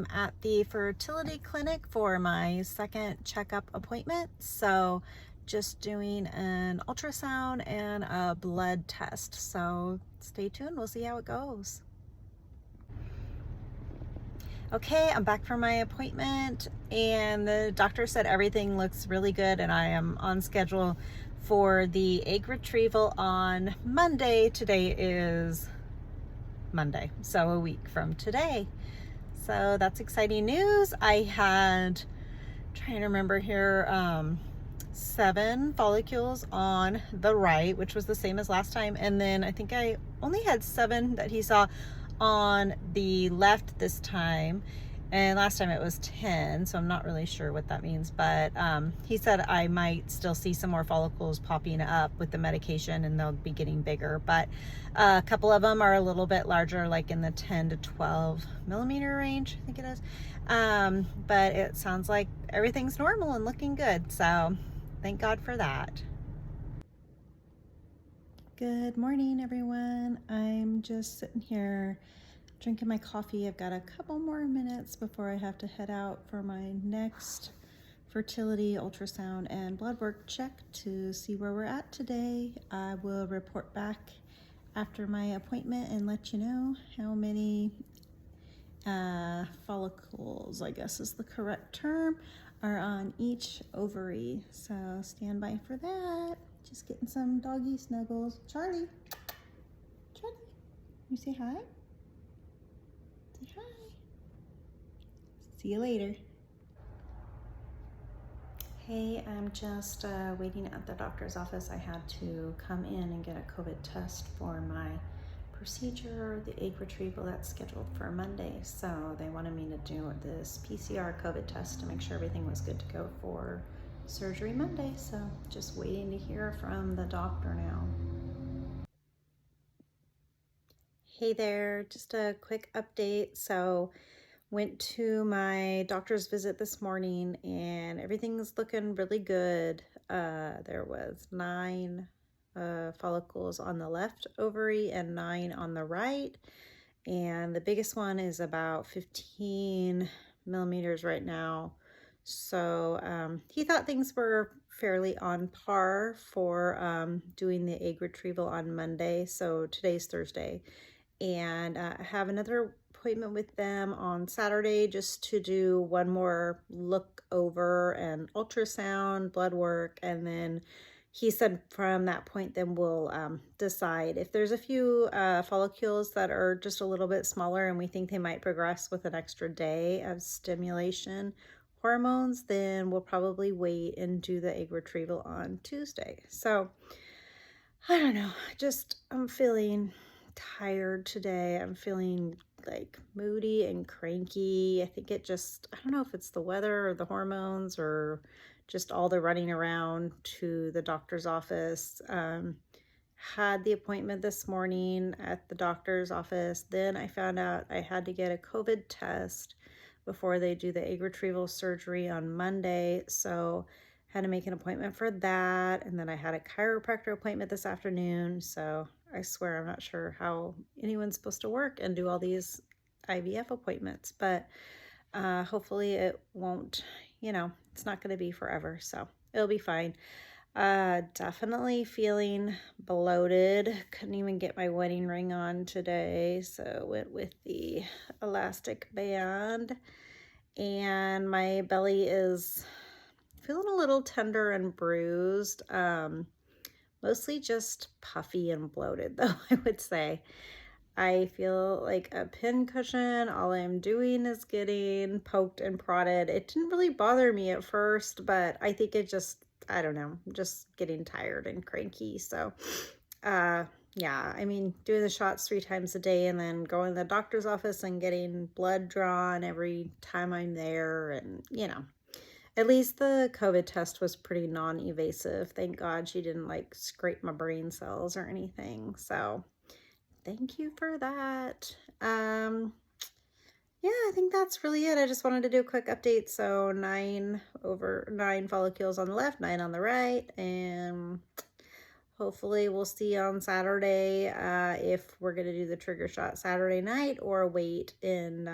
I'm at the fertility clinic for my second checkup appointment. So just doing an ultrasound and a blood test. So stay tuned, we'll see how it goes. Okay, I'm back from my appointment and the doctor said everything looks really good and I am on schedule for the egg retrieval on Monday. Today is Monday, so a week from today. So that's exciting news. I had, trying to remember here, 7 follicles on the right, which was the same as last time. And then I think I only had 7 that he saw on the left this time. And last time it was 10, so I'm not really sure what that means. But he said I might still see some more follicles popping up with the medication and they'll be getting bigger. But a couple of them are a little bit larger, like in the 10 to 12 millimeter range, I think it is. But it sounds like everything's normal and looking good. So thank God for that. Good morning, everyone. I'm just sitting here drinking my coffee. I've got a couple more minutes before I have to head out for my next fertility ultrasound and blood work check to see where we're at today. I will report back after my appointment and let you know how many follicles, I guess is the correct term, are on each ovary. So stand by for that. Just getting some doggy snuggles. Charlie, you say hi? Say hi. See you later. Hey, I'm just waiting at the doctor's office. I had to come in and get a COVID test for my procedure, the egg retrieval that's scheduled for Monday. So they wanted me to do this PCR COVID test to make sure everything was good to go for surgery Monday. So just waiting to hear from the doctor now. Hey there, just a quick update. So went to my doctor's visit this morning and everything's looking really good. There was 9 follicles on the left ovary and 9 on the right. And the biggest one is about 15 millimeters right now. So he thought things were fairly on par for doing the egg retrieval on Monday. So today's Thursday. And I have another appointment with them on Saturday just to do one more look over and ultrasound, blood work, and then he said from that point then we'll decide. If there's a few follicles that are just a little bit smaller and we think they might progress with an extra day of stimulation hormones, then we'll probably wait and do the egg retrieval on Tuesday. So I don't know, I'm feeling tired today. I'm feeling like moody and cranky. I think I don't know if it's the weather or the hormones or just all the running around to the doctor's office. Had the appointment this morning at the doctor's office. Then I found out I had to get a COVID test before they do the egg retrieval surgery on Monday. So had to make an appointment for that. And then I had a chiropractor appointment this afternoon. So I swear I'm not sure how anyone's supposed to work and do all these IVF appointments, but hopefully it won't, it's not going to be forever. So it'll be fine. Definitely feeling bloated. Couldn't even get my wedding ring on today. So went with the elastic band and my belly is feeling a little tender and bruised. Mostly just puffy and bloated though, I would say. I feel like a pin cushion. All I'm doing is getting poked and prodded. It didn't really bother me at first, but I think I don't know, I'm just getting tired and cranky. So, yeah, I mean, doing the shots 3 times a day and then going to the doctor's office and getting blood drawn every time I'm there and, at least the COVID test was pretty non-invasive. Thank God she didn't like scrape my brain cells or anything. So thank you for that. Yeah, I think that's really it. I just wanted to do a quick update. So 9 follicles on the left, 9 on the right. And hopefully we'll see on Saturday if we're going to do the trigger shot Saturday night or wait and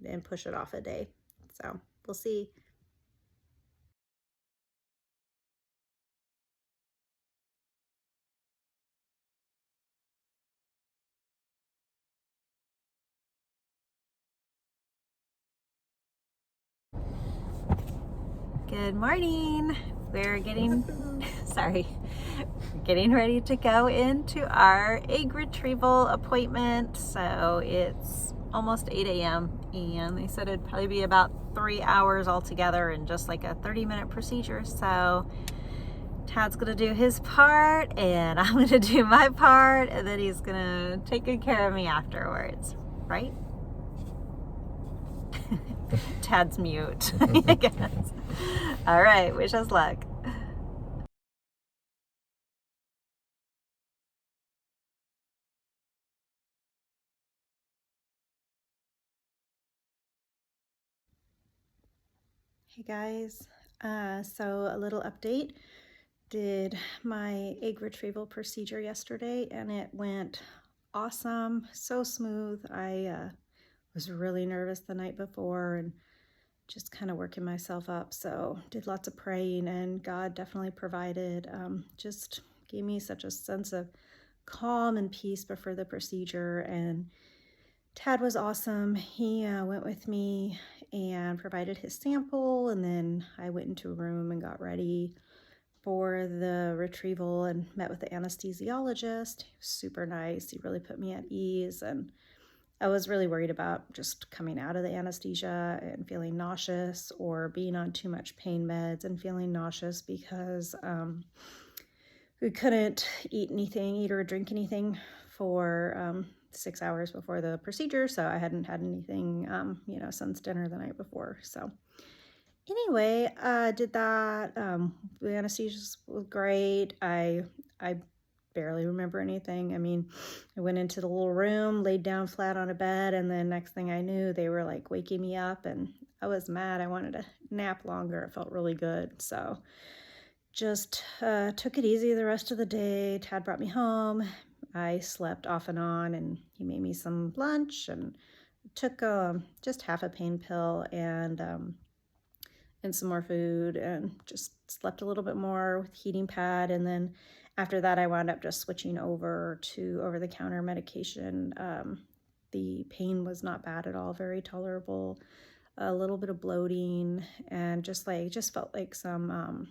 and push it off a day. So we'll see. Good morning. We're getting, sorry, getting ready to go into our egg retrieval appointment. So it's almost 8 a.m. and they said it'd probably be about 3 hours altogether and just like a 30-minute procedure. So Tad's gonna do his part and I'm gonna do my part, and then he's gonna take good care of me afterwards, right? Tad's mute, I guess. All right, wish us luck. Hey guys, so a little update. Did my egg retrieval procedure yesterday and it went awesome, so smooth. I was really nervous the night before and just kind of working myself up. So did lots of praying and God definitely provided. Just gave me such a sense of calm and peace before the procedure. And Tad was awesome. He went with me and provided his sample, and then I went into a room and got ready for the retrieval and met with the anesthesiologist. He was super nice. He really put me at ease, and I was really worried about just coming out of the anesthesia and feeling nauseous or being on too much pain meds and feeling nauseous because we couldn't eat or drink anything for 6 hours before the procedure. So I hadn't had anything, since dinner the night before. So anyway, did that. The anesthesia was great. I barely remember anything. I mean, I went into the little room, laid down flat on a bed, and then next thing I knew, they were like waking me up, and I was mad. I wanted to nap longer. It felt really good. So just took it easy the rest of the day. Tad brought me home. I slept off and on, and he made me some lunch and took just half a pain pill and some more food, and just slept a little bit more with heating pad. And then after that, I wound up just switching over to over-the-counter medication. The pain was not bad at all, very tolerable, a little bit of bloating, and just felt like some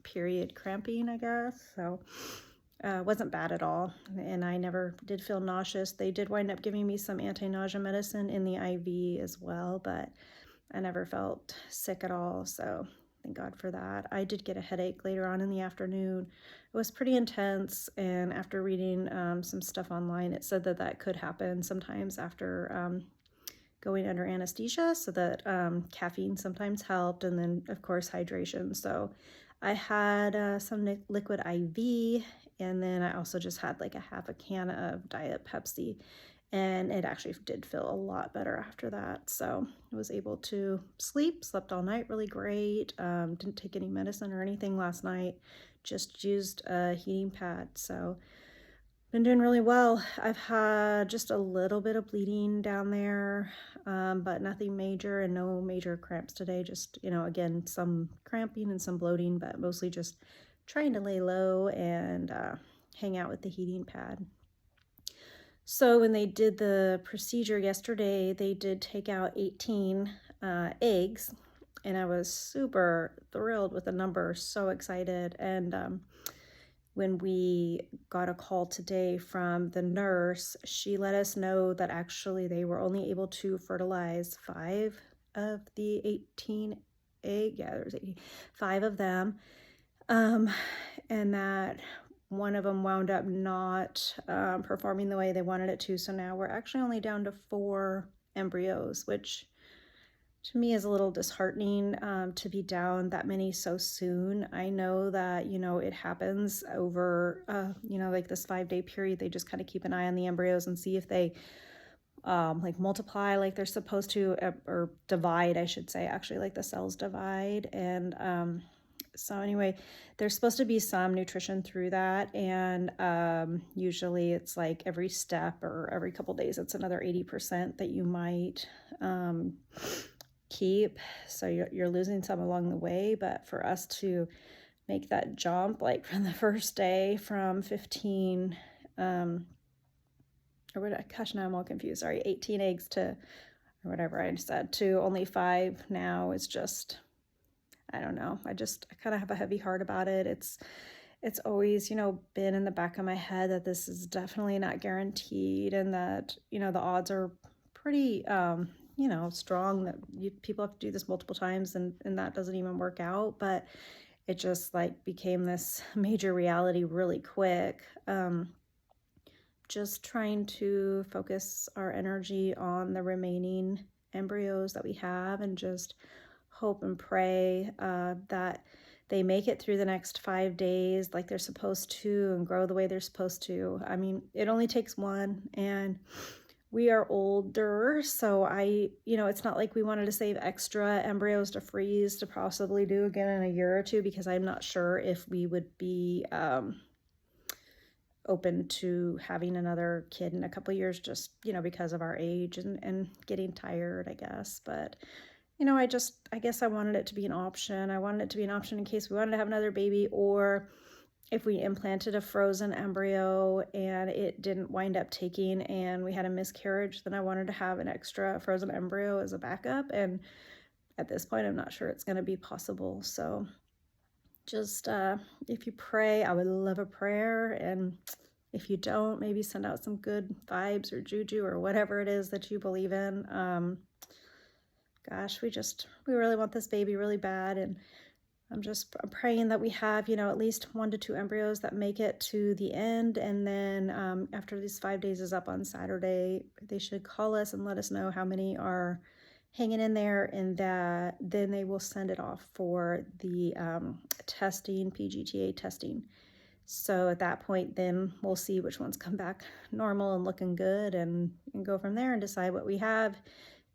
period cramping, I guess. So wasn't bad at all, and I never did feel nauseous. They did wind up giving me some anti-nausea medicine in the IV as well, but I never felt sick at all, so thank God for that. I did get a headache later on in the afternoon. It was pretty intense, and after reading some stuff online, it said that could happen sometimes after going under anesthesia, so that caffeine sometimes helped, and then of course hydration. So I had some liquid IV, and then I also just had like a half a can of Diet Pepsi, and it actually did feel a lot better after that. So I was able to slept all night really great. Didn't take any medicine or anything last night, just used a heating pad. So been doing really well. I've had just a little bit of bleeding down there, but nothing major, and no major cramps today. Just, again, some cramping and some bloating, but mostly just trying to lay low and hang out with the heating pad. So when they did the procedure yesterday, they did take out 18 eggs, and I was super thrilled with the number, so excited. And when we got a call today from the nurse, she let us know that actually they were only able to fertilize 5 of the 18 egg. Yeah, there was 5 of them, and that one of them wound up not performing the way they wanted it to. So now we're actually only down to 4 embryos, which to me is a little disheartening to be down that many so soon. I know that, it happens over, like this 5-day period. They just kind of keep an eye on the embryos and see if they multiply like they're supposed to, or divide, I should say, actually, like the cells divide. And So anyway, there's supposed to be some nutrition through that, and usually it's like every step or every couple days, it's another 80% that you might keep. So you're losing some along the way, but for us to make that jump, like from the first day from 15, or what? Gosh, now I'm all confused. Sorry, 18 eggs to, or whatever I said, to only 5 now is just, I don't know. I kind of have a heavy heart about it. It's always, been in the back of my head that this is definitely not guaranteed, and that, the odds are pretty, strong that people have to do this multiple times, and that doesn't even work out. But it just like became this major reality really quick. Just trying to focus our energy on the remaining embryos that we have, and just hope and pray that they make it through the next 5 days like they're supposed to, and grow the way they're supposed to. I mean, it only takes one, and we are older, so it's not like we wanted to save extra embryos to freeze to possibly do again in a year or two, because I'm not sure if we would be open to having another kid in a couple years, just, because of our age and getting tired, I guess. But, I guess I wanted it to be an option. I wanted it to be an option in case we wanted to have another baby, or if we implanted a frozen embryo and it didn't wind up taking and we had a miscarriage, then I wanted to have an extra frozen embryo as a backup. And at this point, I'm not sure it's going to be possible. So just if you pray, I would love a prayer. And if you don't, maybe send out some good vibes or juju or whatever it is that you believe in. Gosh, we really want this baby really bad. And I'm praying that we have, at least 1 to 2 embryos that make it to the end. And then after these 5 days is up on Saturday, they should call us and let us know how many are hanging in there, and that then they will send it off for the testing, PGTA testing. So at that point, then we'll see which ones come back normal and looking good, and go from there and decide what we have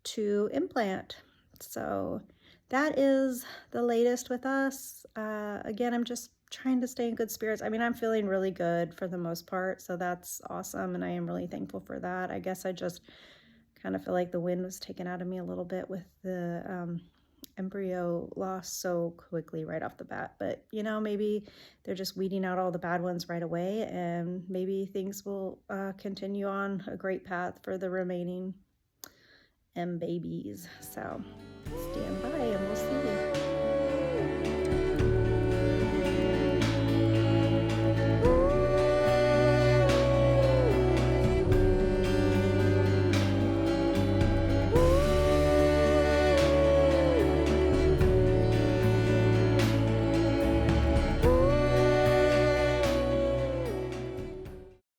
to implant. So that is the latest with us. Again, I'm just trying to stay in good spirits. I mean, I'm feeling really good for the most part, so that's awesome, and I am really thankful for that. I guess I just kind of feel like the wind was taken out of me a little bit with the embryo loss so quickly right off the bat. But, maybe they're just weeding out all the bad ones right away, and maybe things will continue on a great path for the remaining babies. So stand by and we'll see you.